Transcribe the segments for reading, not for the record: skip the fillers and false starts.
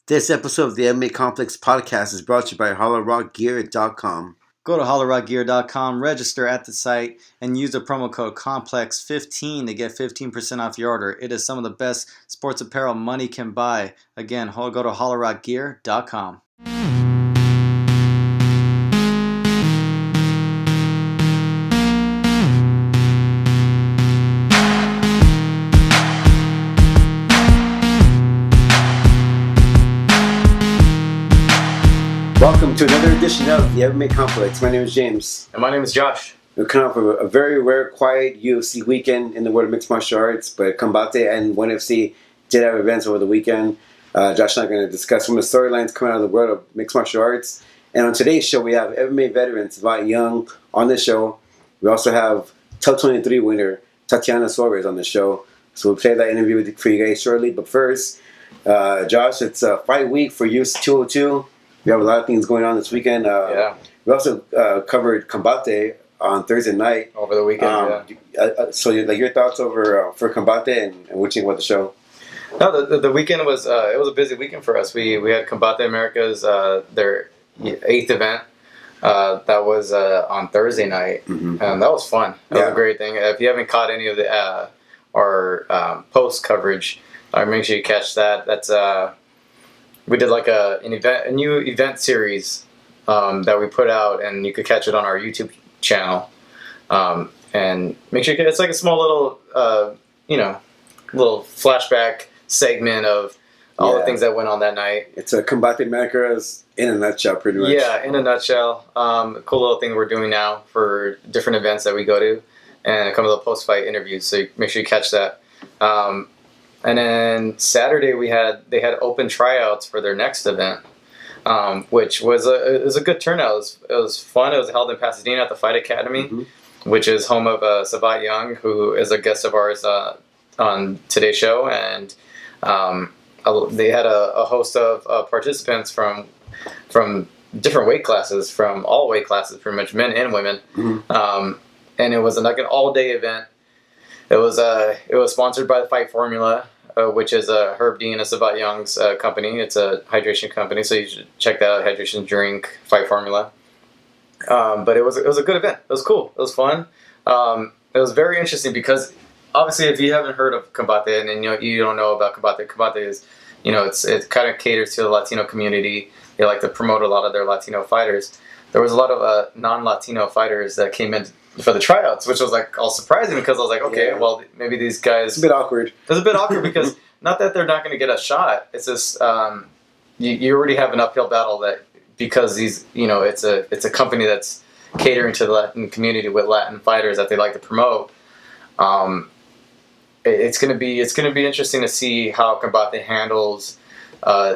This episode of the MMA Complex podcast is brought to you by HollerOckGear.com. Go to HollerOckGear.com, register at the site, and use the promo code COMPLEX15 to get 15% off your order. It is some of the best sports apparel money can buy. Again, go to HollerOckGear.com. Welcome to another edition of the MMA Complex. My name is James. And my name is Josh. We're coming off of a very rare, quiet UFC weekend in the world of mixed martial arts, but Combate and ONE FC did have events over the weekend. Josh and I are going to discuss some of the storylines coming out of the world of mixed martial arts. And on today's show, we have MMA veteran Savant Young on the show. We also have Top 23 winner Tatiana Suarez on the show. So we'll play that interview for you guys shortly. But first, Josh, it's a fight week for UFC 202. We have a lot of things going on this weekend. We also covered Combate on Thursday night. Over the weekend, So your thoughts for Combate and what you think about the show? No, the weekend was it was a busy weekend for us. We had Combate Americas, their 8th event. That was on Thursday night, and that was fun. That was a great thing. If you haven't caught any of the our post coverage, make sure you catch that. That's we did like a new event series that we put out, and you could catch it on our YouTube channel. And make sure it's like a small little little flashback segment of all the things that went on that night. It's a Combate Americas in a nutshell, pretty much. Yeah, in a nutshell. A cool little thing we're doing now for different events that we go to, and a couple of post-fight interviews. So make sure you catch that. And then Saturday they had open tryouts for their next event, which was a good turnout. It was fun. It was held in Pasadena at the Fight Academy, which is home of Savant Young, who is a guest of ours on today's show, and they had a host of participants from different weight classes, from all weight classes, pretty much men and women, and it was like an all-day event. It was sponsored by the Fight Formula, which is Herb Dean and Savant Young's company. It's a hydration company, so you should check that out. Hydration drink, Fight Formula. But it was a good event. It was cool. It was fun. It was very interesting because obviously, if you haven't heard of Combate and you don't know about Combate, Combate is it kind of caters to the Latino community. They like to promote a lot of their Latino fighters. There was a lot of non-Latino fighters that came in for the tryouts, which was like all surprising because I was like, okay, well, maybe these guys. It's a bit awkward. It was a bit awkward because not that they're not going to get a shot. It's just you already have an uphill battle because these it's a company that's catering to the Latin community with Latin fighters that they like to promote. It's gonna be interesting to see how Combate handles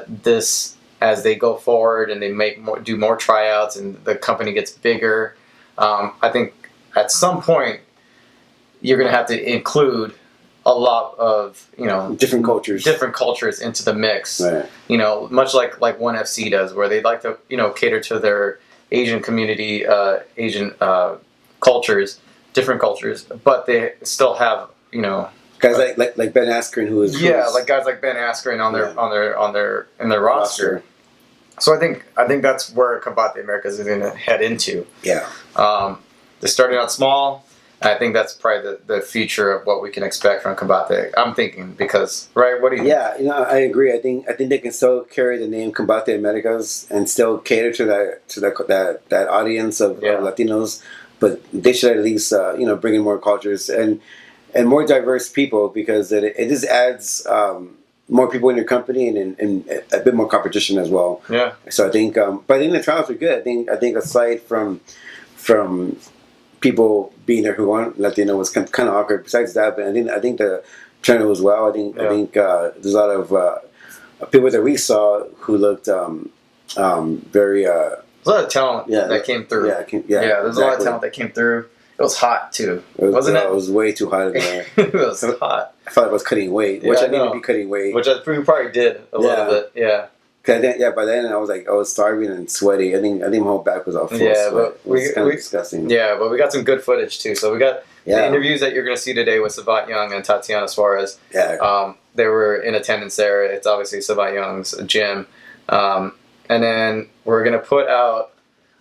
this as they go forward and they do more tryouts and the company gets bigger. I think at some point you're gonna have to include a lot of different cultures into the mix. Right. Much like ONE FC does, where they like to cater to their Asian community, Asian cultures, different cultures, but they still have guys like Ben Askren, like guys like Ben Askren on their roster. So I think that's where Combate Americas is going to head into. Yeah. They're starting out small. I think that's probably the future of what we can expect from Combate. I'm thinking because what do you? Yeah, I agree. I think they can still carry the name Combate Americas and still cater to that audience of Latinos, but they should at least bring in more cultures and more diverse people because it just adds more people in your company and a bit more competition as well. Yeah. So I think, but I think the trials were good. I think aside from people being there who aren't Latino was kind of awkward. Besides that, but I think the turnout was well. I think there's a lot of people that we saw who looked very. There's a lot of talent that came through. There's a lot of talent that came through. It was hot too, wasn't it? It was way too hot in there. It was hot. I felt like I was cutting weight, which I needed to be cutting weight. Which we probably did a little bit, yeah. Cause by then I was starving and sweaty. I think my whole back was all full of sweat. It was kind of disgusting. Yeah, but we got some good footage too. So we got The interviews that you're going to see today with Savant Young and Tatiana Suarez, they were in attendance there. It's obviously Savant Young's gym. And then we're going to put out,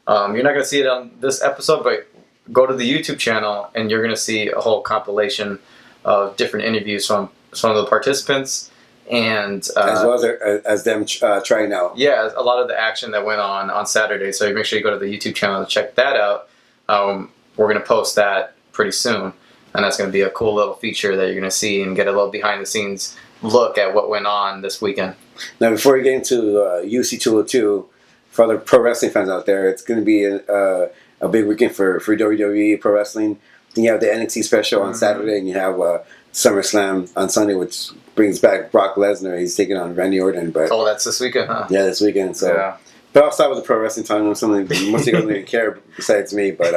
you're not going to see it on this episode, but go to the YouTube channel and you're going to see a whole compilation of different interviews from some of the participants. And as well as them trying out. Yeah, a lot of the action that went on Saturday. So make sure you go to the YouTube channel to check that out. We're going to post that pretty soon. And that's going to be a cool little feature that you're going to see and get a little behind the scenes look at what went on this weekend. Now, before we get into UFC 202, for the pro wrestling fans out there, it's going to be a big weekend for WWE Pro Wrestling. Then you have the NXT special on Saturday, and you have SummerSlam on Sunday, which brings back Brock Lesnar. He's taking on Randy Orton. But that's this weekend, huh? Yeah, this weekend. So, yeah. But I'll start with the pro wrestling time. Most of you guys don't even care besides me. But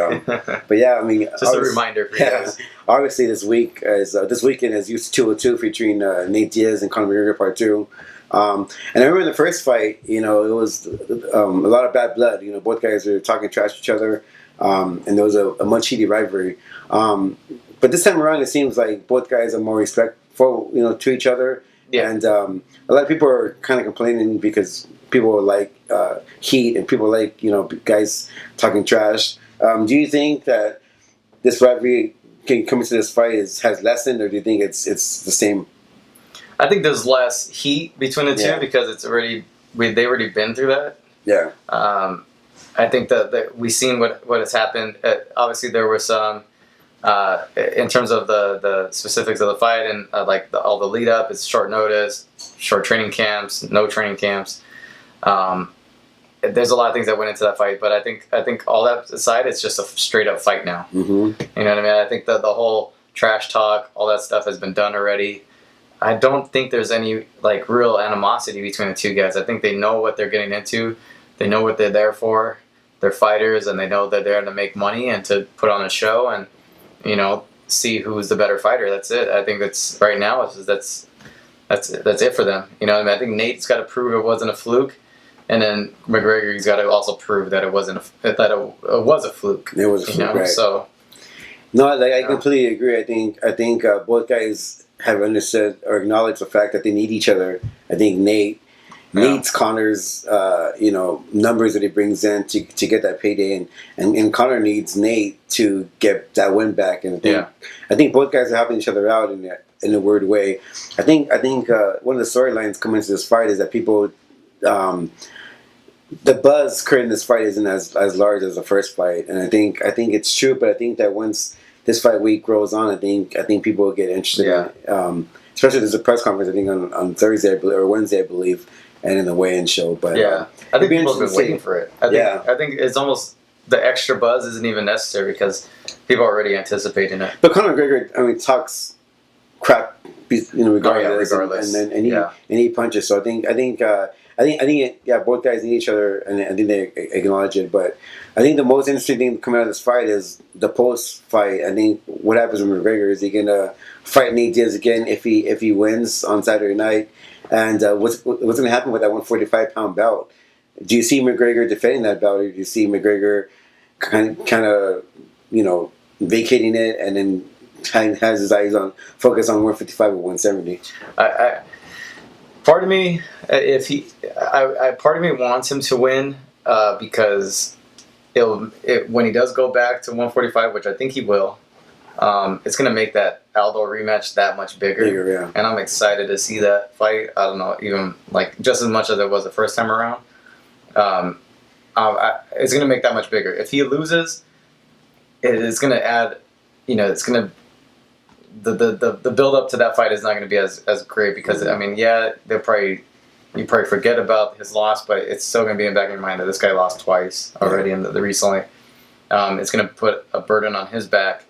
yeah, I mean, just a reminder for you guys. Obviously, this weekend is UFC 202 featuring Nate Diaz and Conor McGregor Part 2. And I remember in the first fight, it was a lot of bad blood. Both guys were talking trash to each other, and there was a much heated rivalry. But this time around, it seems like both guys are more respectful, to each other. Yeah. And a lot of people are kind of complaining because people like heat and people like guys talking trash. Do you think that this rivalry coming to this fight has lessened, or do you think it's the same? I think there's less heat between the two because it's they've already been through that. Yeah. I think that we've seen what has happened. Obviously, there were some in terms of the specifics of the fight and all the lead up. It's short notice, short training camps, no training camps. There's a lot of things that went into that fight, but I think all that aside, it's just a straight up fight now. Mm-hmm. You know what I mean? I think that the whole trash talk, all that stuff has been done already. I don't think there's any real animosity between the two guys. I think they know what they're getting into. They know what they're there for. They're fighters, and they know they're there to make money and to put on a show and see who's the better fighter. That's it. I think that's right now. That's it for them. I think Nate's got to prove it wasn't a fluke, and then McGregor's got to also prove that it was a fluke. It was a fluke, right? So no, I completely agree. I think both guys have understood or acknowledged the fact that they need each other. I think Nate needs Conor's numbers that he brings in to get that payday, and Conor needs Nate to get that win back. And I think both guys are helping each other out in a weird way. I think one of the storylines coming into this fight is that people, the buzz creating this fight isn't as large as the first fight, and I think it's true. But I think that once this fight week rolls on, I think people will get interested in it. Especially there's a press conference, I think, on Thursday or Wednesday, I believe, and in the weigh-in show. But I think people have been waiting for it. I think it's almost the extra buzz isn't even necessary because people are already anticipating it. But Conor McGregor, talks crap, regardless, and he punches. So I think both guys need each other, and I think they acknowledge it. But I think the most interesting thing coming out of this fight is the post-fight. I think what happens with McGregor is he gonna fight Nate Diaz again if he wins on Saturday night, and what's gonna happen with that 145-pound belt? Do you see McGregor defending that belt, or do you see McGregor kind of vacating it and then has his eyes focus on 155 or 170? Part of me, part of me wants him to win because when he does go back to 145, which I think he will, it's going to make that Aldo rematch that much bigger. And I'm excited to see that fight. I don't know, even just as much as it was the first time around. It's going to make that much bigger. If he loses, it is going to add, it's going to. The build up to that fight is not going to be as great because you probably forget about his loss, but it's still going to be in the back of your mind that this guy lost twice already in the recently. It's going to put a burden on his back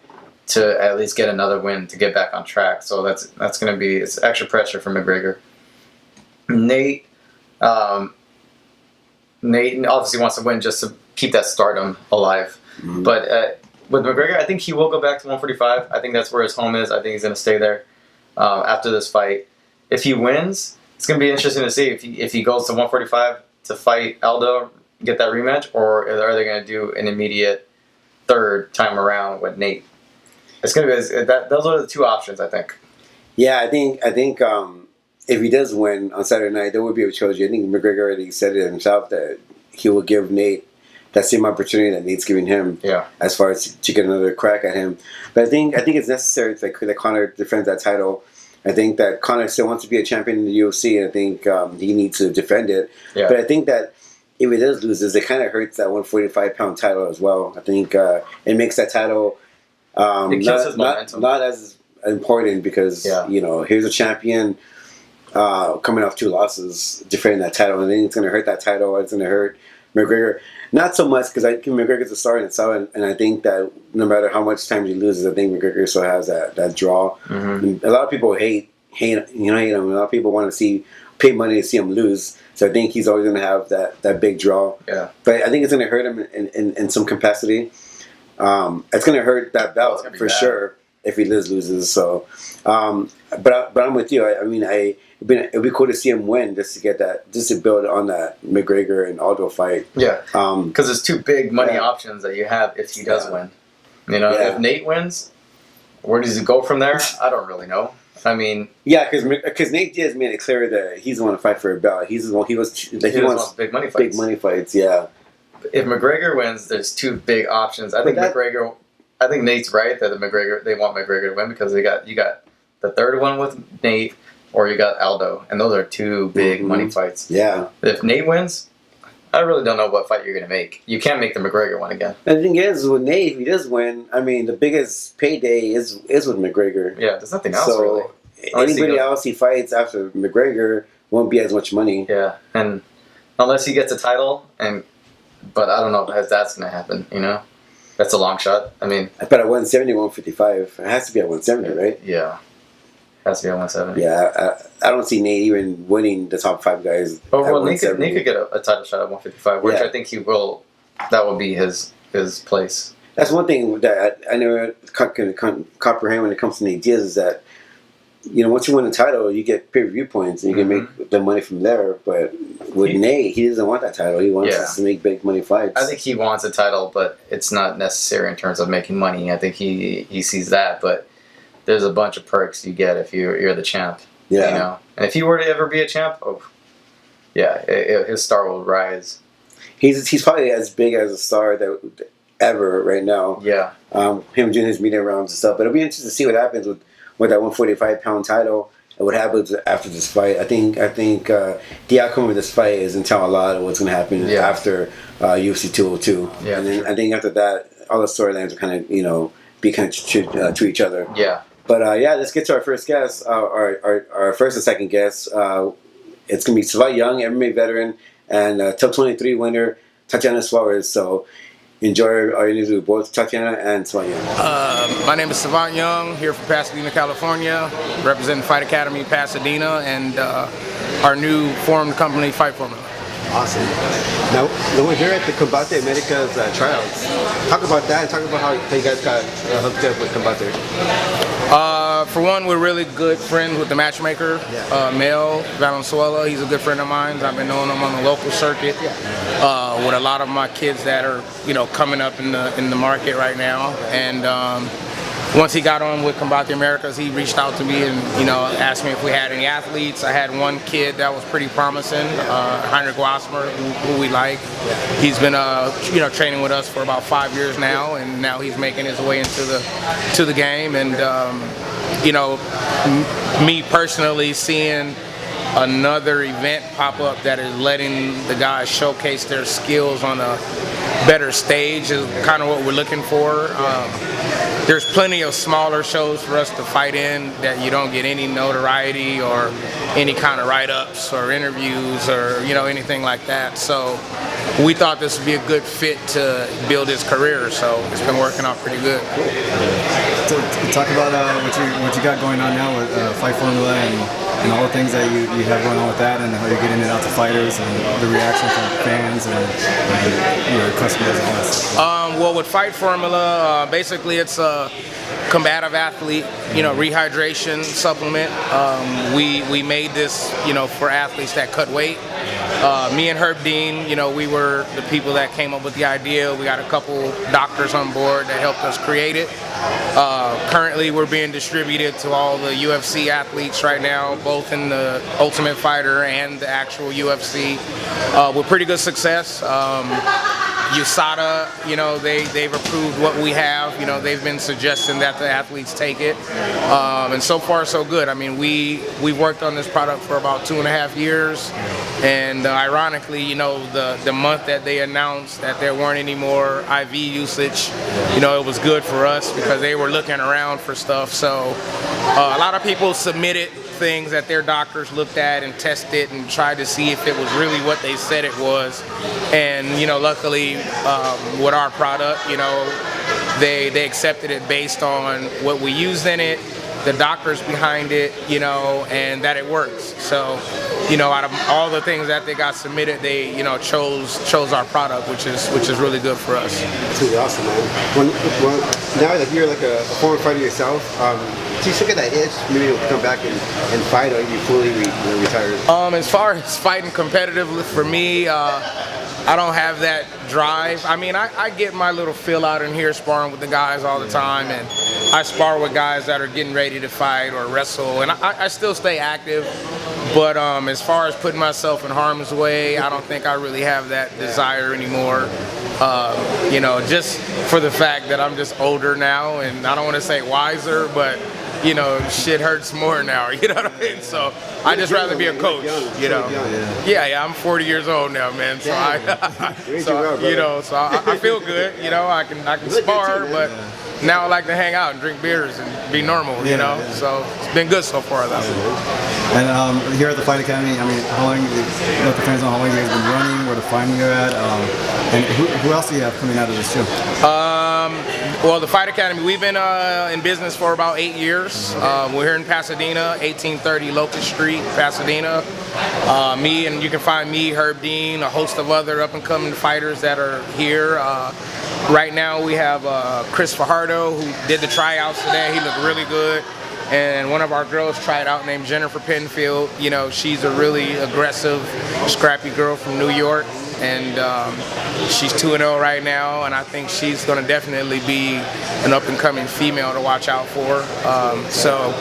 to at least get another win to get back on track. So that's going to be it's extra pressure for McGregor. Nate obviously wants to win just to keep that stardom alive, but. With McGregor, I think he will go back to 145. I think that's where his home is. I think he's going to stay there after this fight. If he wins, it's going to be interesting to see if he goes to 145 to fight Aldo, get that rematch, or are they going to do an immediate third time around with Nate? It's gonna be that. Those are the two options, I think. Yeah, I think if he does win on Saturday night, there would be a trilogy. I think McGregor already said it himself that he will give Nate that same opportunity that Nate's giving him. Yeah. As far as to get another crack at him, but I think it's necessary that Conor defends that title. I think that Conor still wants to be a champion in the UFC, and I think he needs to defend it. Yeah. But I think that if he does lose, it kind of hurts that 145-pound title as well. I think it makes that title It kills his momentum. not as important because here's a champion coming off 2 losses, defending that title, and then it's going to hurt that title. It's going to hurt McGregor. Not so much because I think McGregor's a star in itself, and I think that no matter how much time he loses, I think McGregor still has that draw. Mm-hmm. A lot of people hate him. A lot of people want to pay money to see him lose. So I think he's always going to have that big draw. Yeah. But I think it's going to hurt him in some capacity. It's going to hurt that belt for sure if he loses. So, but I'm with you. I mean, it'd be cool to see him win just to build on that McGregor and Aldo fight. Yeah. Because there's 2 big money options that you have if he does win. If Nate wins, where does he go from there? I don't really know. I mean, yeah, because Nate Diaz made it clear that he's the one to fight for a belt. He wants big money fights. Big money fights, yeah. If McGregor wins, there's 2 big options. I think Nate's right that they want McGregor to win because you got the third one with Nate, or you got Aldo, and those are 2 big money fights. Yeah. If Nate wins, I really don't know what fight you're going to make. You can't make the McGregor one again. And the thing is, with Nate, if he does win, I mean, the biggest payday is with McGregor. Yeah, there's nothing else really. Anybody else he fights after McGregor won't be as much money. Yeah, and unless he gets a title, but I don't know if that's going to happen, That's a long shot. I mean... I bet at 170, 155. It has to be at 170, right? Yeah. Has to be at 170. Yeah, I don't see Nate even winning the top 5 guys. Oh, well, Nate could get a title shot at 155, which I think he will. That will be his place. That's one thing that I never can comprehend when it comes to Nate Diaz is that, once you win the title, you get pay-per-view points and you can make the money from there. But with Nate, he doesn't want that title. He wants us to make big money fights. I think he wants a title, but it's not necessary in terms of making money. I think he sees that, but there's a bunch of perks you get if you're the champ. Yeah. And if he were to ever be a champ, his star will rise. He's probably as big as a star that ever right now. Yeah. Him doing his media rounds and stuff. But it'll be interesting to see what happens with that 145-pound title and what happens after this fight. I think the outcome of this fight is tell a lot of what's going to happen after UFC 202. Yeah. And then I think after that, all the storylines will kind of be kind of to each other. Yeah. But let's get to our first guest, our first and second guest. It's going to be Savant Young, MMA veteran, and top 23 winner, Tatiana Suarez. So enjoy our interview with both Tatiana and Savant Young. My name is Savant Young, here from Pasadena, California, representing Fight Academy Pasadena and our new formed company, Fight Formula. Awesome. Now we're here at the Combate Americas tryouts. Talk about that and talk about how you guys got hooked up with Combate. For one, we're really good friends with the matchmaker, Mel Valenzuela. He's a good friend of mine. I've been knowing him on the local circuit with a lot of my kids that are coming up in the market right now. And once he got on with Combate Americas, he reached out to me and asked me if we had any athletes. I had one kid that was pretty promising, Heinrich Wasmer, who we like. He's been training with us for about 5 years now, and now he's making his way into the game. And me personally seeing another event pop up that is letting the guys showcase their skills on a better stage is kind of what we're looking for. There's plenty of smaller shows for us to fight in that you don't get any notoriety or any kind of write-ups or interviews or anything like that. So we thought this would be a good fit to build his career. So it's been working out pretty good. So talk about what you got going on now with Fight Formula and all the things that you have going on with that, and how you're getting it out to fighters and the reaction from fans and your customers and all that stuff. Well, with Fight Formula, basically it's a combative athlete, rehydration supplement. We made this, for athletes that cut weight. Me and Herb Dean, we were the people that came up with the idea. We got a couple doctors on board that helped us create it. Currently, we're being distributed to all the UFC athletes right now, both in the Ultimate Fighter and the actual UFC, with pretty good success. USADA, you know, they've approved what we have. You know, they've been suggesting that the athletes take it, and so far so good. I mean, we've worked on this product for about 2.5 years, and ironically, you know, the month that they announced that there weren't any more IV usage, you know, it was good for us because they were looking around for stuff. So a lot of people submitted things that their doctors looked at and tested and tried to see if it was really what they said it was. And, you know, luckily with our product, you know, they accepted it based on what we used in it, the doctors behind it, you know, and that it works. So, you know, out of all the things that they got submitted, they, you know, chose our product, which is really good for us. That's really awesome, man. Now that you're like a former fighter yourself, do you still get that itch maybe to come back and fight, or are you fully retired? As far as fighting competitively, for me, I don't have that drive. I mean, I get my little fill out in here sparring with the guys all the time, and I spar with guys that are getting ready to fight or wrestle, and I still stay active. But as far as putting myself in harm's way, I don't think I really have that desire anymore. You know, just for the fact that I'm just older now, and I don't want to say wiser, but you know, shit hurts more now, you know what I mean? So I just rather be a coach, you know. Yeah, I'm 40 years old now, man. So I feel good, you know. I can spar, but now I like to hang out and drink beers and be normal, you know. So it's been good so far, though. And here at the Fight Academy, I mean, how long? Let the fans know how long you guys been running, where the fighting you're at, and who else do you have coming out of this gym? Well, the Fight Academy, we've been in business for about 8 years. We're here in Pasadena, 1830 Locust Street, Pasadena. You can find me, Herb Dean, a host of other up-and-coming fighters that are here. Right now we have Chris Fajardo, who did the tryouts today. He looked really good. And one of our girls tried out named Jennifer Penfield. You know, she's a really aggressive, scrappy girl from New York. And she's 2-0 right now, and I think she's going to definitely be an up-and-coming female to watch out for. So,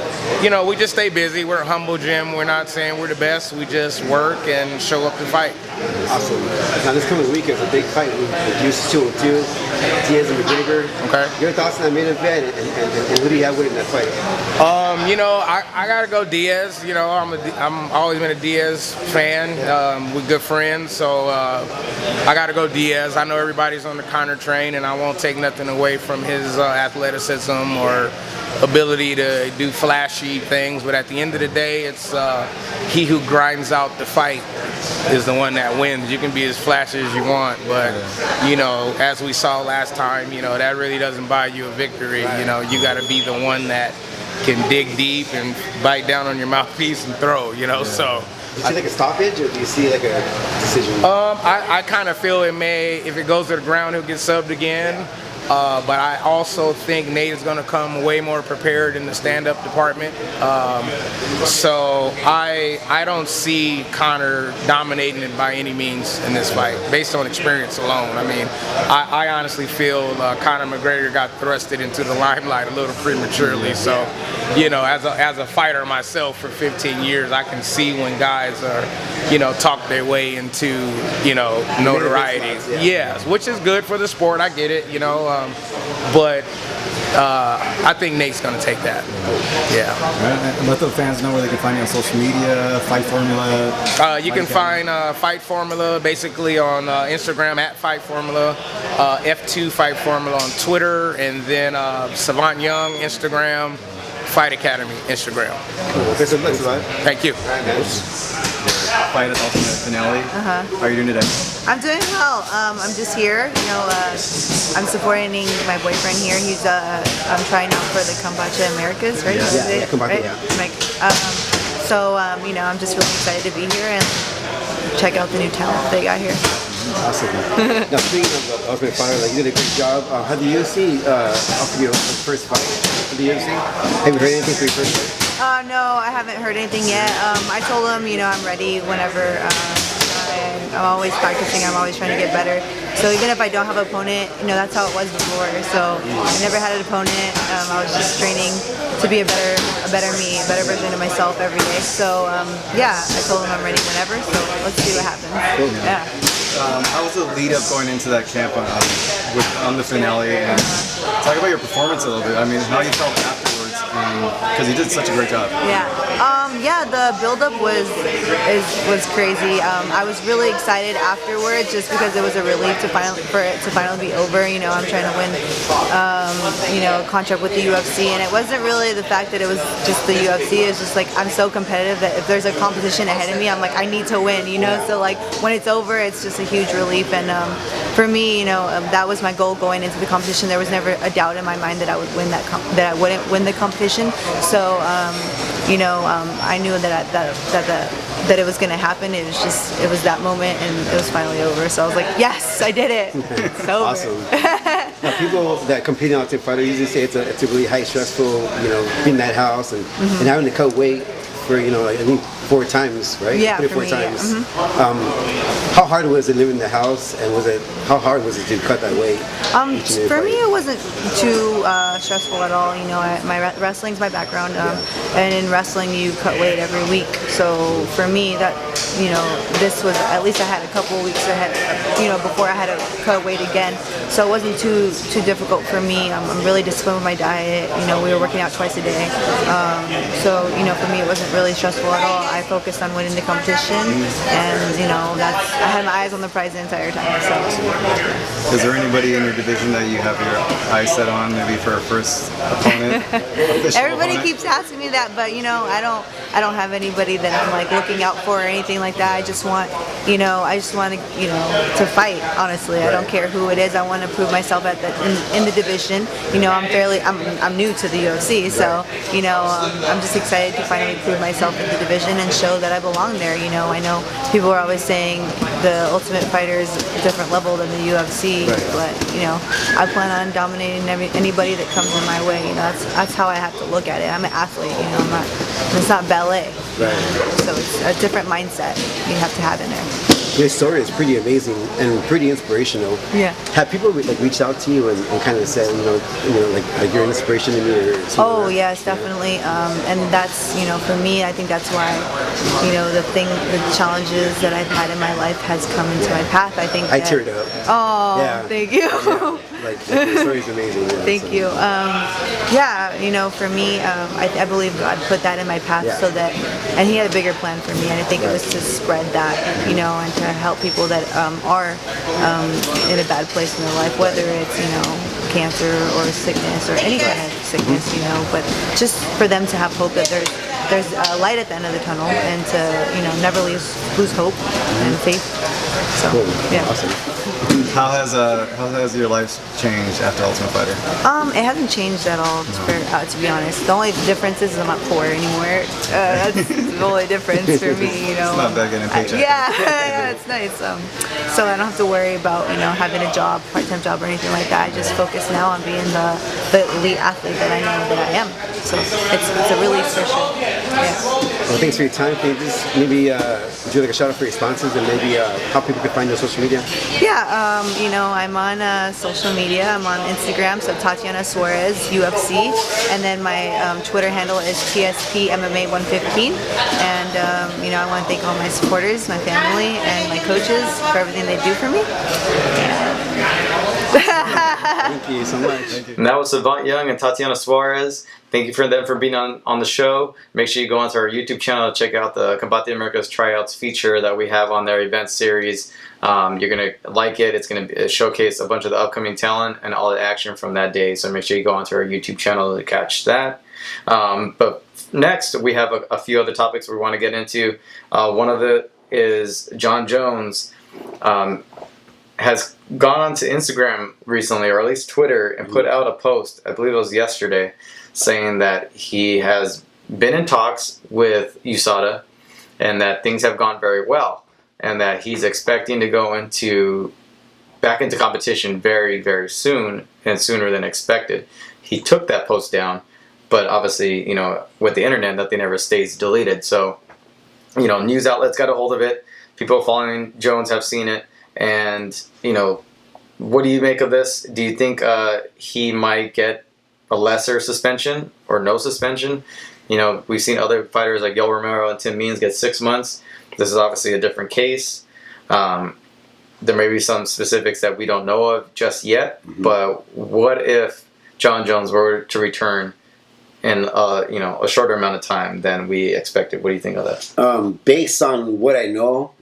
you know, we just stay busy. We're a humble gym. We're not saying we're the best. We just work and show up to fight. Awesome. Now, this coming week is a big fight with UFC 202, Diaz and McGregor. Okay. Your thoughts on that main event, and who do you have winning that fight? You know, I got to go Diaz. You know, I'm always been a Diaz fan. We're good friends, so I got to go Diaz. I know everybody's on the Conor train, and I won't take nothing away from his athleticism or ability to do flashy things, but at the end of the day, it's he who grinds out the fight is the one that wins. You can be as flashy as you want, but you know, as we saw last time, you know, that really doesn't buy you a victory. You know, you got to be the one that can dig deep and bite down on your mouthpiece and throw, you know. So do you see like a stoppage, or do you see like a decision? I kind of feel it may, if it goes to the ground, he'll get subbed again. But I also think Nate is going to come way more prepared in the stand-up department. So I don't see Conor dominating it by any means in this fight, based on experience alone. I mean, I honestly feel Conor McGregor got thrusted into the limelight a little prematurely. So, you know, as a fighter myself for 15 years, I can see when guys are, you know, talk their way into, you know, notoriety. Yes, which is good for the sport. I get it, you know. But I think Nate's going to take that. Yeah. Let the fans know where they can find you on social media, Fight Formula. You can find Fight Formula basically on Instagram at Fight Formula, F2 Fight Formula on Twitter, and then Savant Young Instagram, Fight Academy Instagram. Cool. Okay, so thanks a lot. Thank you. All right, man. Fight at Ultimate finale. How are you doing today? I'm doing well. I'm just here. You know, I'm supporting my boyfriend here. He's I'm trying out for the Combate Americas, right? Yeah, Combate. Right? So you know, I'm just really excited to be here and check out the new talent they got here. Awesome. Now, speaking of the Ultimate Fighter, like, you did a great job. How do you see offer your first fight for the UFC? Have you heard anything for your first fight? No, I haven't heard anything yet. I told him, you know, I'm ready whenever. I'm always practicing. I'm always trying to get better. So even if I don't have an opponent, that's how it was before. So I never had an opponent. I was just training to be a better me, a better version of myself every day. So yeah, I told him I'm ready whenever. So let's see what happens. Cool. Yeah. How was the lead up going into that camp on the finale? And talk about your performance a little bit. I mean, how you felt afterwards, because you did such a great job. Yeah. Yeah, the build-up was crazy. I was really excited afterwards, just because it was a relief for it to finally be over. I'm trying to win, a contract with the UFC, and it wasn't really the fact that it was just the UFC. It's just like I'm so competitive that if there's a competition ahead of me, I'm like I need to win. So like when it's over, it's just a huge relief. And for me, that was my goal going into the competition. There was never a doubt in my mind that I would win that I wouldn't win the competition. So I knew that it was going to happen. It was that moment, and it was finally over. So I was like, yes, I did it. It's over. Awesome. Now, people that compete in Ultimate Fighter usually say it's a really high stressful, being in that house and having to cut weight for, I think 4 times, right? Yeah, 3 or 4 times. How hard was it living in the house, and how hard was it to cut that weight? For me, it wasn't too stressful at all. My wrestling's my background, and in wrestling, you cut weight every week. So for me, that this was, at least I had a couple of weeks ahead, before I had to cut weight again. So it wasn't too difficult for me. I'm really disciplined with my diet. We were working out twice a day. So for me, it wasn't really stressful at all. I focused on winning the competition, and I had my eyes on the prize the entire time. So. Is there anybody in your division that you have your eyes set on, maybe for a first opponent? Everybody keeps asking me that, but I don't have anybody that I'm like looking out for or anything like that. I just want to fight. Honestly, I don't care who it is. I want to prove myself in the division. I'm new to the UFC, so I'm just excited to finally prove myself in the division and show that I belong there. I know people are always saying the Ultimate Fighter is a different level than the UFC, but I plan on dominating anybody that comes in my way. That's how I have to look at it. I'm an athlete. It's not ballet. Right. So it's a different mindset you have to have in there. Your story is pretty amazing and pretty inspirational. Yeah. Have people reached out to you and kind of said, like you're an inspiration to me or something? Oh, yes, definitely. And that's, for me, I think that's why, the challenges that I've had in my life has come into my path. I think I teared up. Oh, yeah. Thank you. Yeah. Like your story's amazing. Yeah, Thank you. For me, I believe God put that in my path and He had a bigger plan for me, and I think it was to spread that, and to help people that are in a bad place in their life, whether it's, cancer or sickness or any kind of sickness, but just for them to have hope that there's a light at the end of the tunnel, and to, never lose hope and faith. So, cool. Yeah. Awesome. How has your life changed after Ultimate Fighter? It hasn't changed at all, to be honest. The only difference is I'm not poor anymore. That's the only difference for me, It's not bad getting a paycheck. Yeah, it's nice. So I don't have to worry about, having a job, part-time job or anything like that. I just focus now on being the elite athlete that I know that I am. So it's a relief for sure. Yeah. Well, thanks for your time. Can you just maybe do like a shout out for your sponsors and maybe how people can find you on social media? Yeah, I'm on social media. I'm on Instagram, so Tatiana Suarez UFC, and then my Twitter handle is TSP MMA 115. And I want to thank all my supporters, my family, and my coaches for everything they do for me. Thank you so much. Thank you. And that was Savant Young and Tatiana Suarez. Thank you for them for being on the show. Make sure you go onto our YouTube channel to check out the Combate Americas tryouts feature that we have on their event series. You're going to like it. It's going to showcase a bunch of the upcoming talent and all the action from that day. So make sure you go onto our YouTube channel to catch that. But next, we have a few other topics we want to get into. One of it is John Jones has gone onto Instagram recently, or at least Twitter, and put out a post, I believe it was yesterday, saying that he has been in talks with USADA and that things have gone very well, and that he's expecting to go back into competition very, very soon, and sooner than expected. He took that post down, but obviously, with the internet, nothing ever stays deleted. So, news outlets got a hold of it. People following Jones have seen it, and what do you make of this? Do you think he might get a lesser suspension or no suspension? You know, we've seen other fighters like Yoel Romero and Tim Means get 6 months. This is obviously a different case. There may be some specifics that we don't know of just yet, but what if John Jones were to return in a shorter amount of time than we expected? What do you think of that? Based on what I know,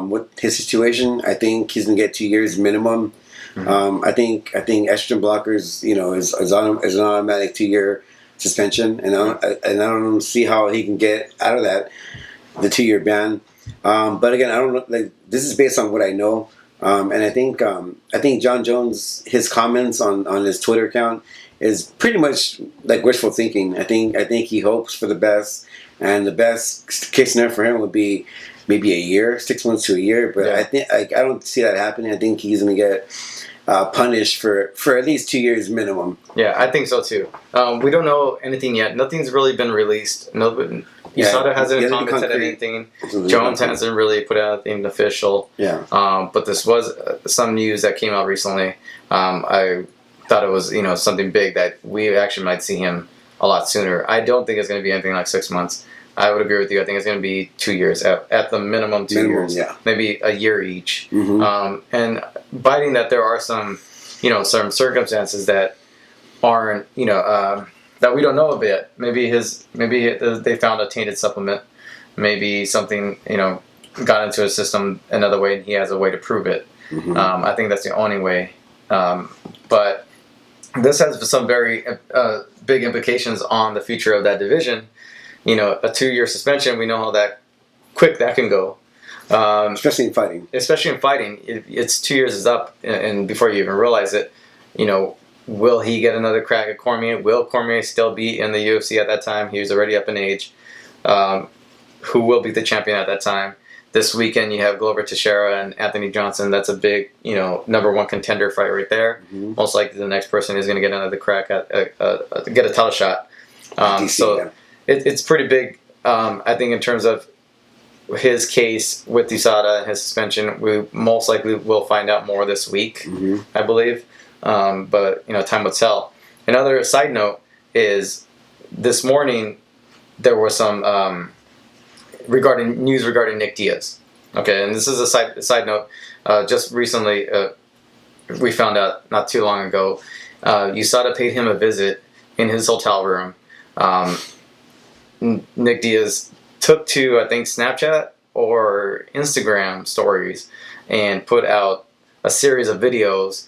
with his situation, I think he's gonna get 2 years minimum. I think estrogen blockers, is an automatic 2-year suspension, and I don't see how he can get out of that, the 2-year ban. But again, I don't know. Like, this is based on what I know, and I think John Jones, his comments on his Twitter account is pretty much like wishful thinking. I think he hopes for the best, and the best case scenario for him would be maybe a year, 6 months to a year. But Yeah. I don't see that happening. I think he's going to get punished for at least 2 years minimum. Yeah, I think so too. We don't know anything yet. Nothing's really been released. USADA hasn't commented on anything. Jones hasn't really put out anything official. Yeah. But this was some news that came out recently. I thought it was something big that we actually might see him a lot sooner. I don't think it's going to be anything like 6 months. I would agree with you. I think it's going to be 2 years at the minimum. 2 years, yeah. Maybe a year each. And biting that there are some circumstances that aren't that we don't know of yet. Maybe they found a tainted supplement. Maybe something got into his system another way, and he has a way to prove it. I think that's the only way. But this has some very big implications on the future of that division. A 2-year suspension, we know how quick that can go. Especially in fighting. It's 2 years is up, and before you even realize it, will he get another crack at Cormier? Will Cormier still be in the UFC at that time? He was already up in age. Who will be the champion at that time? This weekend you have Glover Teixeira and Anthony Johnson. That's a big, number one contender fight right there. Most likely the next person is going to get another crack at get a title shot. It's pretty big. I think in terms of his case with USADA and his suspension, we most likely will find out more this week, I believe. But time will tell. Another side note is this morning there was some news regarding Nick Diaz. Okay, and this is a side note. Just recently, we found out not too long ago, USADA paid him a visit in his hotel room. Nick Diaz took to, I think, Snapchat or Instagram stories and put out a series of videos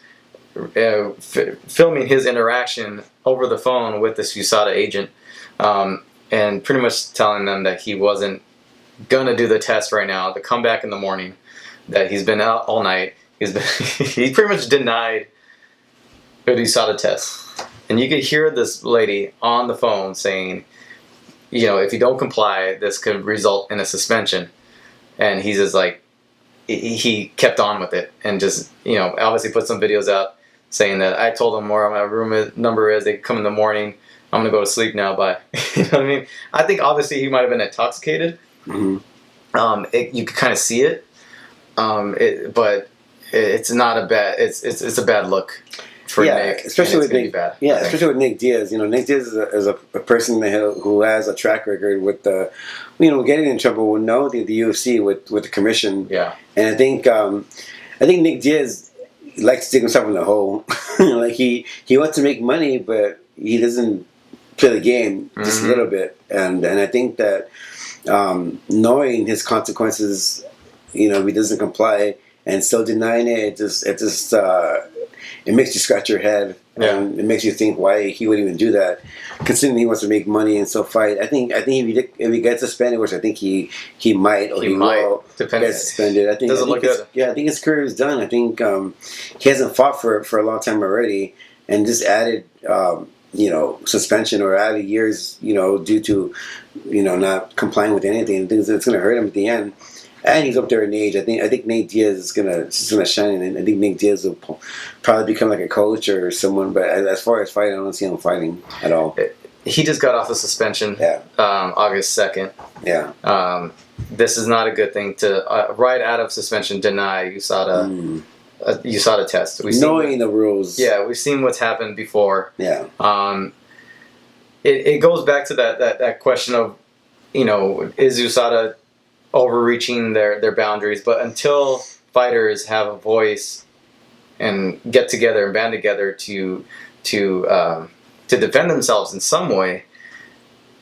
filming his interaction over the phone with this USADA agent, and pretty much telling them that he wasn't gonna do the test right now, to come back in the morning, that he's been out all night. He pretty much denied a USADA test. And you could hear this lady on the phone saying, if you don't comply, this could result in a suspension. And he's just like, he kept on with it, and just, obviously put some videos out saying that I told them where my room number is. They come in the morning. I'm gonna go to sleep now. Bye. You know what I mean? I think obviously he might have been intoxicated. You could kind of see it, but it's not a bad. It's a bad look for Nick, especially with Nick. Especially with Nick Diaz. Nick Diaz is a person who has a track record with the, getting in trouble with the UFC with the commission. Yeah, and I think Nick Diaz likes to dig himself in the hole. Like he wants to make money, but he doesn't play the game just a little bit. And I think that knowing his consequences, if he doesn't comply and still denying it, it makes you scratch your head, and it makes you think why he would even do that, considering he wants to make money and still fight. I think if he gets suspended, which I think he might, or he will get suspended. I think his career is done. I think he hasn't fought for a long time already, and just added suspension or added years due to not complying with anything. I think it's going to hurt him at the end. And he's up there in age. I think Nate Diaz is gonna shine, and I think Nate Diaz will probably become like a coach or someone. But as far as fighting, I don't see him fighting at all. He just got off the suspension. August 2nd. Yeah. This is not a good thing to right out of suspension deny USADA USADA test. Knowing the rules. Yeah, we've seen what's happened before. Yeah. It goes back to that question of, is USADA overreaching their boundaries? But until fighters have a voice and get together and band together to defend themselves in some way,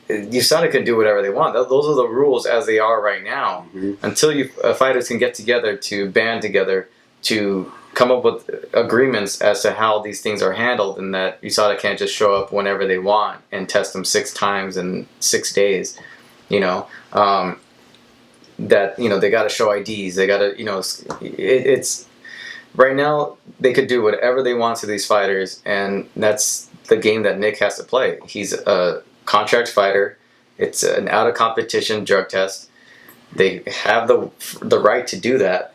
USADA can do whatever they want. Those are the rules as they are right now. Mm-hmm. Until fighters can get together to band together to come up with agreements as to how these things are handled, and that USADA can't just show up whenever they want and test them 6 times in 6 days. That they got to show IDs. They got to it's right now they could do whatever they want to these fighters, and that's the game that Nick has to play. He's a contract fighter. It's an out of competition drug test. They have the right to do that.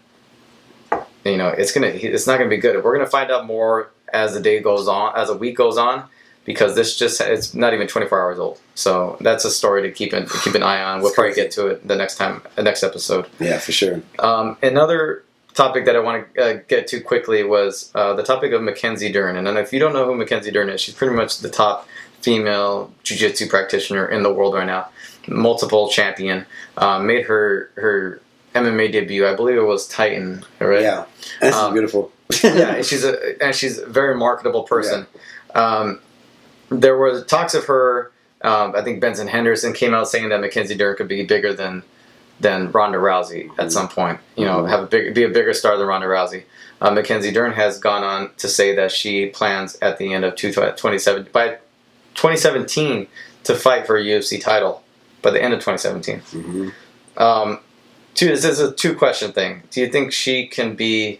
It's not gonna be good. We're gonna find out more as the day goes on, as a week goes on, because it's not even 24 hours old. So that's a story to keep an eye on. We'll probably get to it the next episode. Yeah, for sure. Another topic that I want to get to quickly was the topic of Mackenzie Dern. And then if you don't know who Mackenzie Dern is, she's pretty much the top female jiu-jitsu practitioner in the world right now. Multiple champion. Made her MMA debut. I believe it was Titan, right? Yeah, and she's beautiful. Yeah, she's a very marketable person. Yeah. There were talks of her. I think Benson Henderson came out saying that Mackenzie Dern could be bigger than Ronda Rousey at some point. Be a bigger star than Ronda Rousey. Mackenzie Dern has gone on to say that she plans at the end of 2017 to fight for a UFC title by the end of 2017. Mm-hmm. This is a 2-question thing. Do you think she can be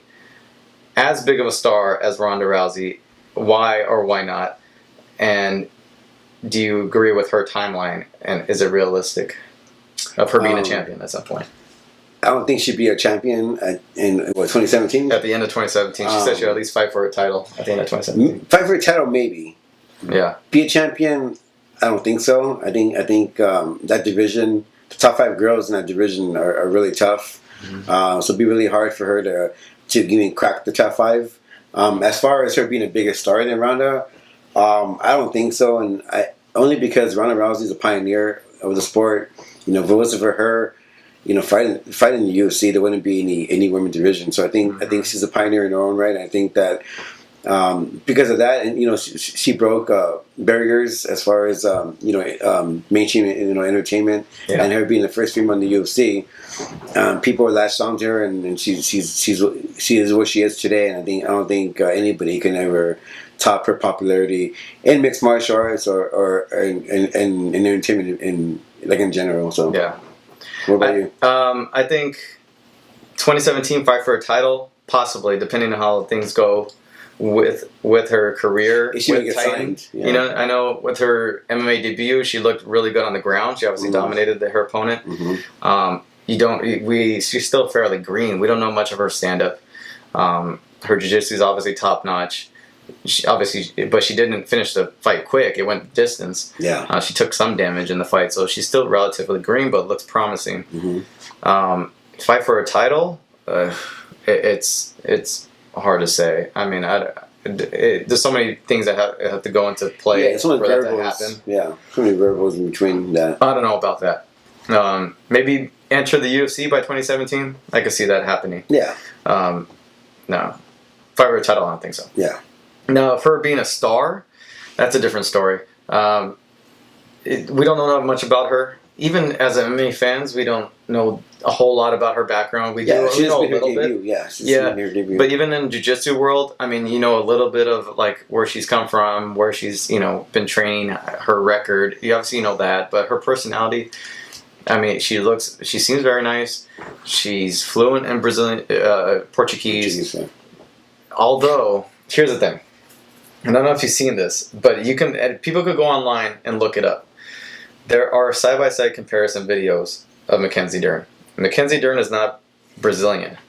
as big of a star as Ronda Rousey? Why or why not? And do you agree with her timeline? And is it realistic of her being a champion at some point? I don't think she'd be a champion in 2017? At the end of 2017. She said she'll at least fight for a title at the end of 2017. Fight for a title, maybe. Yeah. Be a champion, I don't think so. I think that division, the top 5 girls in that division are really tough. Mm-hmm. So it'd be really hard for her to even crack the top 5. As far as her being a bigger star than Ronda, I don't think so. And only because Ronda Rousey is a pioneer of the sport. If it wasn't for her, fighting in the UFC, there wouldn't be any women's division. So I think she's a pioneer in her own right. And I think that because of that, and she broke barriers as far as mainstream entertainment, and her being the first female in the UFC, people are latched onto her, and she is what she is today. And I don't think anybody can ever top her popularity in mixed martial arts or in entertainment in general. So yeah. What about you? I think 2017 fight for a title, possibly, depending on how things go with her career. She with get Titan. signed. Yeah. I know with her MMA debut, she looked really good on the ground. She obviously dominated her opponent. Mm-hmm. She's still fairly green. We don't know much of her stand-up. Her jiu-jitsu is obviously top-notch. But she didn't finish the fight quick. It went distance. Yeah. She took some damage in the fight, so she's still relatively green, but looks promising. Mm-hmm. Fight for a title, it's hard to say. I mean, there's so many things that have to go into play so for that to happen. Yeah, so many variables in between that. I don't know about that. Maybe enter the UFC by 2017. I could see that happening. Yeah. No, fight for a title, I don't think so. Yeah. Now, for her being a star, that's a different story. We don't know much about her. Even as MMA fans, we don't know a whole lot about her background. We know a little bit. Yeah. But even in jiu-jitsu world, I mean, a little bit of like where she's come from, where she's been training, her record. You obviously know that, but her personality. I mean, she seems very nice. She's fluent in Brazilian, Portuguese. Although, here's the thing. I don't know if you've seen this, but people could go online and look it up. There are side-by-side comparison videos of Mackenzie Dern. Mackenzie Dern is not Brazilian,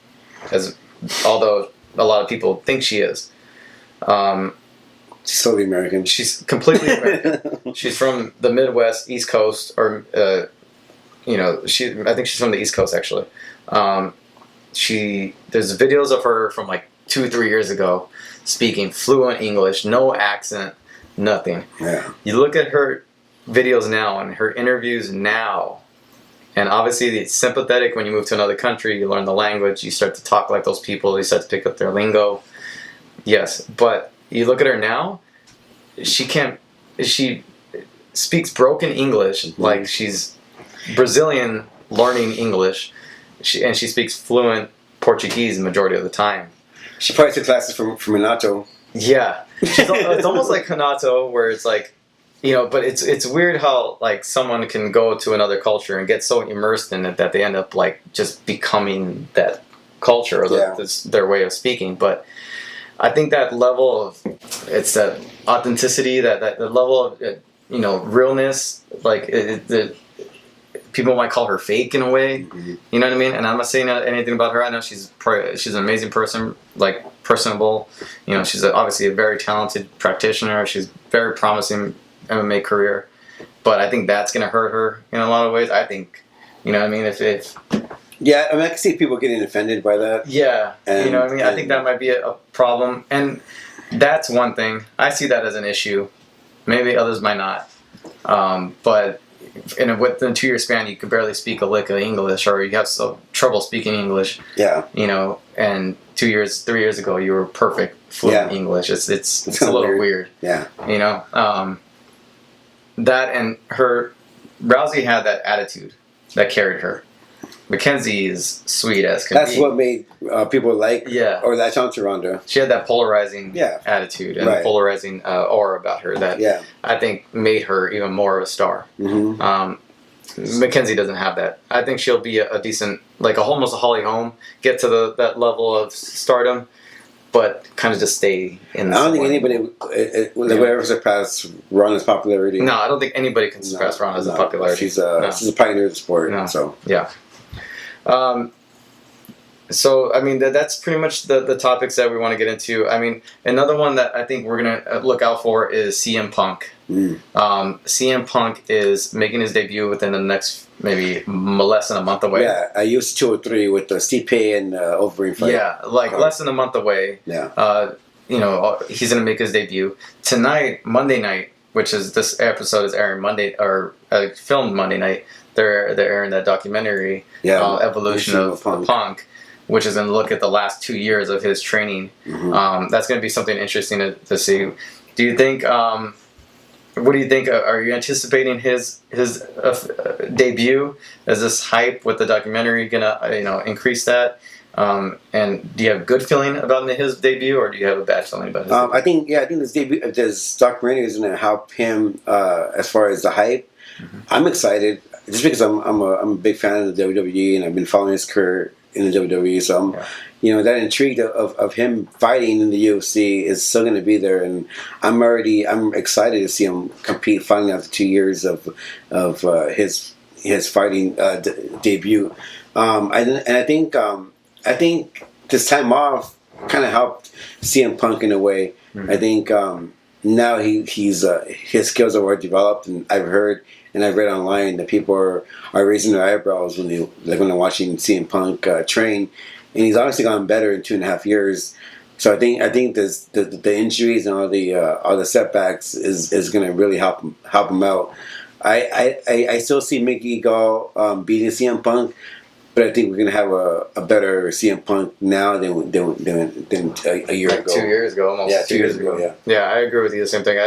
although a lot of people think she is. She's totally American. She's completely American. She's from the Midwest, East Coast, or I think she's from the East Coast actually. There's videos of her from like 2-3 years ago, speaking fluent English, no accent, nothing. Yeah. You look at her videos now and her interviews now, and obviously it's sympathetic when you move to another country, you learn the language, you start to talk like those people, you start to pick up their lingo. Yes, but you look at her now, she speaks broken English, like she's Brazilian learning English, and she speaks fluent Portuguese the majority of the time. She probably took classes from Renato. Yeah, it's almost like Hanato, where it's like, you know, but it's weird how like someone can go to another culture and get so immersed in it that they end up like just becoming that culture or their way of speaking. But I think that level of it's that authenticity, that the level of you know, realness, like people might call her fake in a way. Mm-hmm. You know what I mean? And I'm not saying anything about her. I know she's an amazing person, like personable. You know, she's obviously a very talented practitioner. She's very promising MMA career. But I think that's going to hurt her in a lot of ways. I think, you know what I mean? If yeah, I mean, I can see people getting offended by that. Yeah, you know what I mean? I think that might be a problem. And that's one thing. I see that as an issue. Maybe others might not. But within a 2-year span, you could barely speak a lick of English, or you have trouble speaking English. Yeah. You know, and 3 years ago, you were perfect fluent English. It's a little weird. Yeah. You know, that and Rousey had that attitude that carried her. Mackenzie is sweet as can That's be. what made people like or latch on to Ronda. She had that polarizing attitude and polarizing aura about her that I think made her even more of a star. Mm-hmm. Mackenzie doesn't have that. I think she'll be a decent, like almost a Holly Holm, get to that level of stardom, but kind of just stay in the I don't think anybody will ever surpass Ronda's popularity. No, I don't think anybody can surpass Ronda's popularity. She's a pioneer of the sport. No. So yeah. So I mean that's pretty much the topics that we want to get into. I mean, another one that I think we're gonna look out for is CM Punk. CM Punk is making his debut within the next maybe less than a month away. Yeah, I used 203 with the Stipe and Overeem fight. Yeah, like less than a month away. Yeah. You know, he's gonna make his debut tonight, Monday night, which is this episode is airing Monday or filmed Monday night. They're airing that documentary, Evolution of Punk, which is going to look at the last 2 years of his training. Mm-hmm. That's going to be something interesting to see. Do you think? What do you think? Are you anticipating his debut? Is this hype with the documentary going to increase that? And do you have a good feeling about his debut, or do you have a bad feeling about his debut? I think this documentary is going to help him as far as the hype. Mm-hmm. I'm excited. Just because I'm a big fan of the WWE and I've been following his career in the WWE, so I'm that intrigue of him fighting in the UFC is still going to be there, and I'm excited to see him compete finally after 2 years of his fighting debut. I think this time off kind of helped CM Punk in a way. Mm-hmm. I think now he's his skills are more developed, and I've heard. And I've read online that people are raising their eyebrows when they're watching CM Punk train, and he's obviously gotten better in 2.5 years. So I think the injuries and all the setbacks is going to really help him out. I still see Mickey Gall beating CM Punk, but I think we're going to have a better CM Punk now than a year ago. 2 years ago, almost. Yeah, 2 years ago. Yeah. Yeah, I agree with you. The same thing.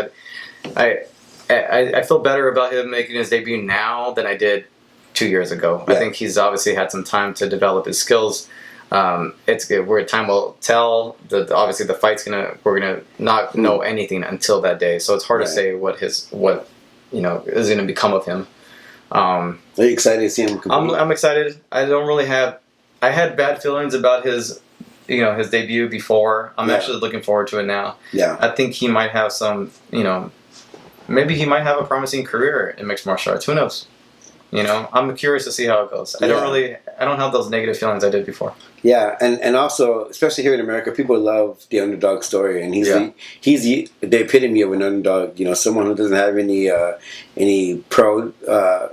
I feel better about him making his debut now than I did 2 years ago. Yeah. I think he's obviously had some time to develop his skills. It's good. Where time will tell. Obviously, the fight's we're gonna not know anything until that day. So it's hard to say what is going to become of him. Are you excited to see him compete? I'm excited. I don't really have. I had bad feelings about his debut before. I'm actually looking forward to it now. Yeah. I think he might have some. Maybe he might have a promising career in mixed martial arts. Who knows? I'm curious to see how it goes. I don't have those negative feelings I did before. Yeah, and also, especially here in America, people love the underdog story, and he's the epitome of an underdog. Someone who doesn't have any pro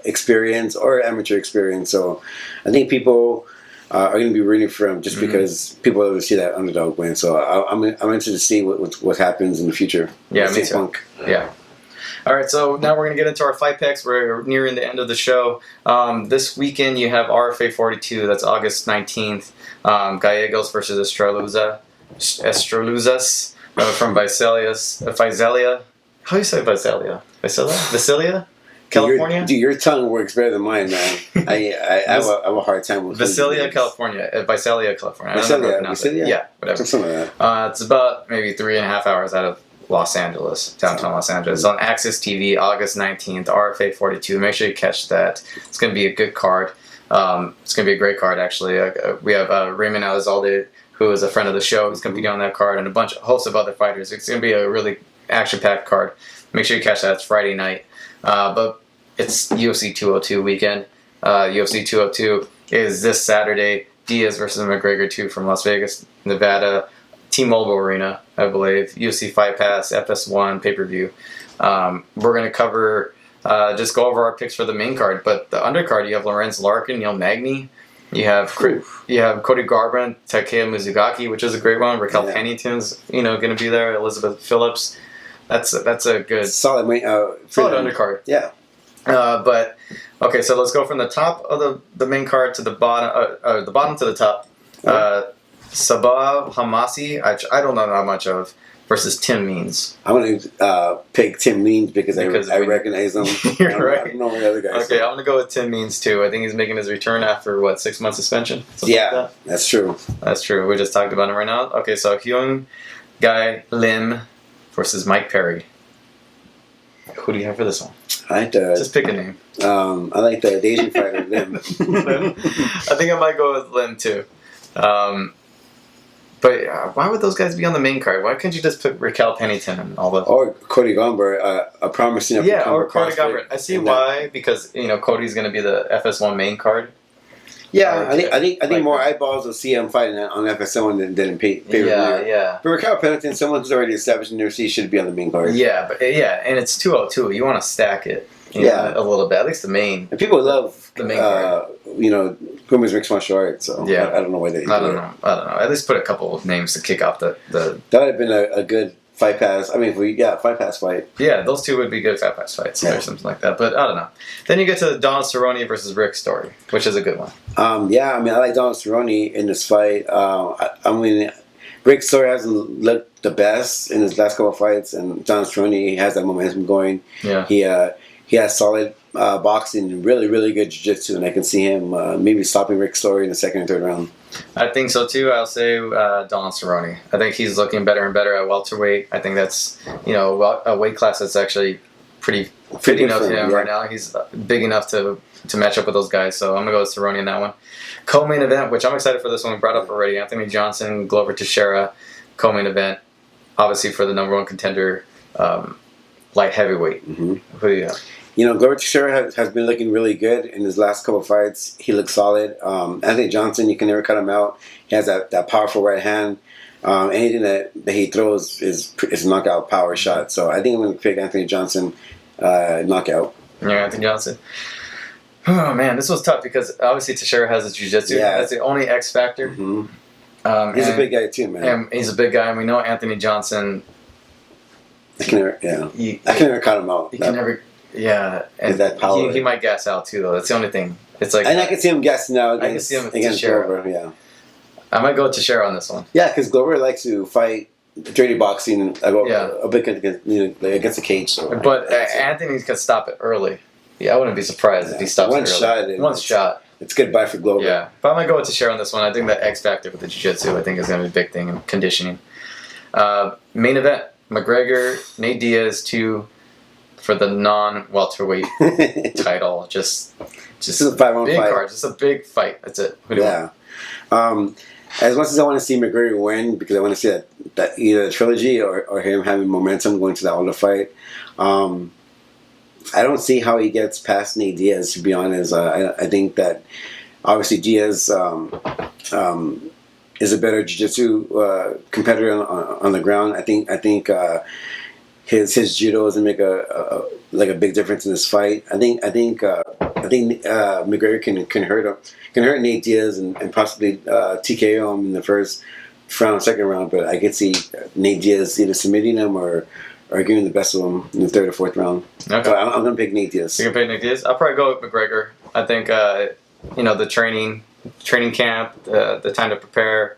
experience or amateur experience. So, I think people are going to be rooting for him just because people will see that underdog win. So I'm interested to see what happens in the future. Yeah, me too. Punk. Yeah. All right, so now we're going to get into our fight picks. We're nearing the end of the show. This weekend you have RFA 42. That's August 19th. Gallegos versus Estreluzas from Visalia. How do you say Visalia? Visalia? California? Your tongue works better than mine, man. I have a hard time with Visalia, California. Visalia, California. Visalia? Yeah, whatever. Something like that. It's about maybe 3.5 hours out of Los Angeles, downtown Los Angeles. It's on Access TV, August 19th, RFA 42. Make sure you catch that. It's going to be a good card. It's going to be a great card, actually. We have Raymond Elizalde, who is a friend of the show. He's competing on that card, and a host of other fighters. It's going to be a really action-packed card. Make sure you catch that. It's Friday night. But it's UFC 202 weekend. UFC 202 is this Saturday. Diaz versus McGregor 2 from Las Vegas, Nevada. T-Mobile Arena, I believe. UFC Fight Pass, FS1, pay-per-view. We're going to cover, just go over our picks for the main card. But the undercard, you have Lorenz Larkin, Neil Magny. You have Cody Garbrandt, Takeya Mizugaki, which is a great one. Raquel Pennington's, going to be there. Elizabeth Phillips. That's a good solid undercard. Yeah. But okay, so let's go from the top of the main card to the bottom, the bottom to the top. Sabah Hamasi, I don't know that much of, versus Tim Means. I'm going to pick Tim Means because I recognize him. You're right. I don't know the other guys. Okay, I'm going to go with Tim Means too. I think he's making his return after, 6 months suspension? That's true. That's true. We just talked about him right now. Okay, so Hyun Gai Lim versus Mike Perry. Who do you have for this one? Just pick a name. I like the Asian fighter, Lim. I think I might go with Lim too. But why would those guys be on the main card? Why couldn't you just put Raquel Pennington and all the... Or Cody Garbrandt, a promising... or Cody Garbrandt. I see why, because, Cody's going to be the FS1 main card. Yeah, I think more eyeballs will see him fighting on FS1 than in pay-per-view. Yeah. But Raquel Pennington, someone who's already established in the UFC, should be on the main card. Yeah, and it's 202. You want to stack it. A little bit, at least the main. And people love the main card. women's mixed martial arts. So I don't know why they. I don't know. At least put a couple of names to kick off the. That would have been a good fight pass. I mean, fight pass fight. Yeah, those two would be good fight pass fights or something like that. But I don't know. Then you get to Donald Cerrone versus Rick Story, which is a good one. I like Donald Cerrone in this fight. Rick Story hasn't looked the best in his last couple of fights, and Donald Cerrone has that momentum going. Yeah. He has solid boxing and really, really good jiu-jitsu, and I can see him maybe stopping Rick Story in the second and third round. I think so too. I'll say Donald Cerrone. I think he's looking better and better at welterweight. I think that's a weight class that's actually pretty fitting of him right now. He's big enough to match up with those guys. So I'm gonna go with Cerrone in that one. Co-main event, which I'm excited for this one. We brought up already. Anthony Johnson, Glover Teixeira, co-main event. Obviously for the number one contender, light heavyweight. Mm-hmm. Who do you have? Glover Teixeira has been looking really good in his last couple of fights. He looks solid. Anthony Johnson, you can never cut him out. He has that powerful right hand. Anything that he throws is knockout power shot. So I think I'm going to pick Anthony Johnson knockout. Yeah, Anthony Johnson. Oh man, this was tough because obviously Teixeira has his jiu-jitsu. Yeah. That's the only X factor. Mm-hmm. He's a big guy too, man. And he's a big guy, and we know Anthony Johnson. I can never cut him out. You can never. Yeah, and that power. He might gas out too, though. That's the only thing. It's like, and I can see him gassing out against Glover. Yeah, I might go with Teixeira on this one. Yeah, because Glover likes to fight dirty boxing and a bit against the cage. So, but Anthony can stop it early. Yeah, I wouldn't be surprised if he stops it early. One shot. It's goodbye for Glover. Yeah, but I might go with Teixeira on this one. I think that X factor with the jiu-jitsu, I think, is going to be a big thing in conditioning. Main event: McGregor, Nate Diaz 2. For the non-welterweight title, just a 5-on big fight. Card, just a big fight. That's it. Who do you want? As much as I want to see McGregor win, because I want to see that either the trilogy or him having momentum going to that older fight, I don't see how he gets past Nate Diaz. To be honest, I think that obviously Diaz is a better jiu-jitsu competitor on the ground. I think. His judo doesn't make a big difference in this fight. I think I think McGregor can hurt Nate Diaz and possibly TKO him in the first round, second round. But I could see Nate Diaz either submitting him or giving the best of him in the third or fourth round. Okay. So I'm going to pick Nate Diaz. You're going to pick Nate Diaz? I'll probably go with McGregor. I think the training camp, the time to prepare,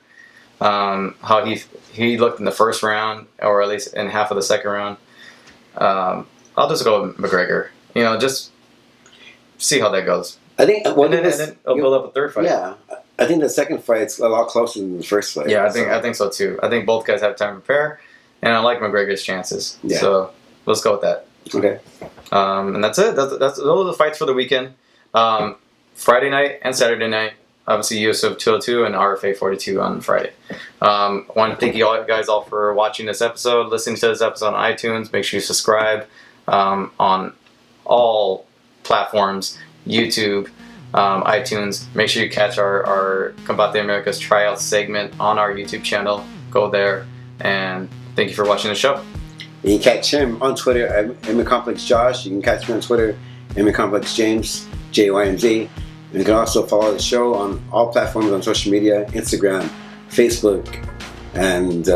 how he looked in the first round, or at least in half of the second round. I'll just go with McGregor. Just see how that goes. I think, and then I'll build up a third fight. Yeah, I think the second fight's a lot closer than the first fight. Yeah, I think so too. I think both guys have time to prepare, and I like McGregor's chances. Yeah. So let's go with that. Okay. And that's it. Those are the fights for the weekend. Friday night and Saturday night. Obviously, USADA 202 and RFA 42 on Friday. I want to thank you guys all for watching this episode, listening to this episode on iTunes. Make sure you subscribe on all platforms, YouTube, iTunes. Make sure you catch our Combate Americas tryouts segment on our YouTube channel. Go there, and thank you for watching the show. You can catch him on Twitter at MMA Complex Josh. You can catch me on Twitter, MMA Complex James, JYMZ. And you can also follow the show on all platforms on social media, Instagram, Facebook, and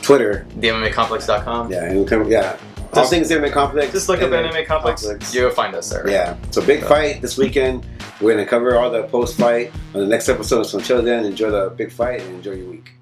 Twitter. themmacomplex.com. Yeah. All things MMA Complex. Just look up MMA Complex. You'll find us there. Yeah. So big fight this weekend. We're going to cover all the post-fight on the next episode. So until then, enjoy the big fight and enjoy your week.